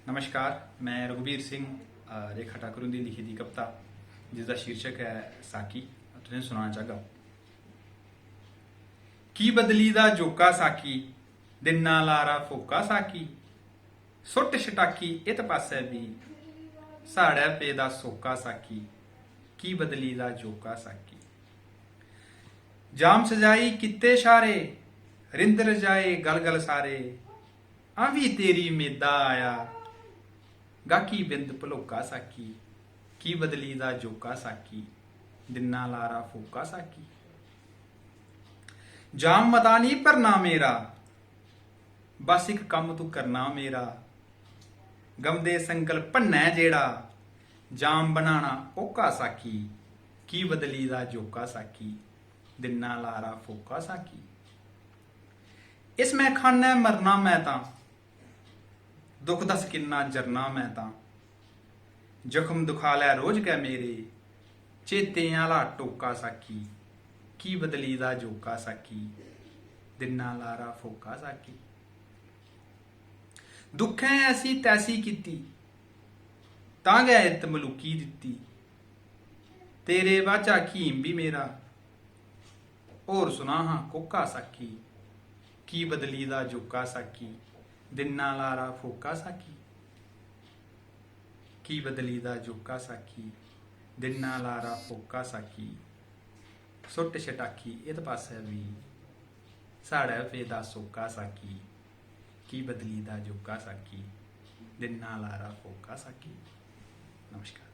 नमस्कार, मैं रघुवीर सिंह रेखा ठाकुर की लिखी थी कविता जिसका शीर्षक है साकी। तुझे सुनाना चाहगा। की बदली दा जोका साकी, दिन ना लारा फोका साकी, सुट छटाकी इत पासे भी साड़े पे दा सोका साकी, की बदली दा जोका साकी। जाम सजाई किते शारे, रिंद रजाए गल गल सारे, आवी तेरी मेदा आया, गाकी बिंद भलोका साकी, की बदली दा जोका साकी, दिना लारा फोका साकी। जाम मता नहीं भरना मेरा, बस एक कम तू करना मेरा, गम दे संकल्प भन्नै जेड़ा, जाम बनाना ओका साकी, की बदली दा जोका साकी, दिना लारा फोका साकी। इस मैं खाना मरना मैं तां, दुख दस किन्ना जरना मैं तां, जख्म दुखा लै रोज कै मेरे, चेते आला टोका साकी, की बदली दा जोका साकी, दिना लारा फोका साकी। दुखें ऐसी तैसी कीती, तां गै इत्त मलूकी दित्ती, तेरे बाचा कीम भी मेरा, होर सुना हां कोका साकी, की बदली दा जोका साकी, दिना लारा फोका साकी, की बदली दा जोका साकी, दिना लारा फोका साकी, सुट छटाकी इत पासे भी साड़े पेदा सोका साकी, की बदली दा जोका साकी, दिना लारा फोका साकी। नमस्कार।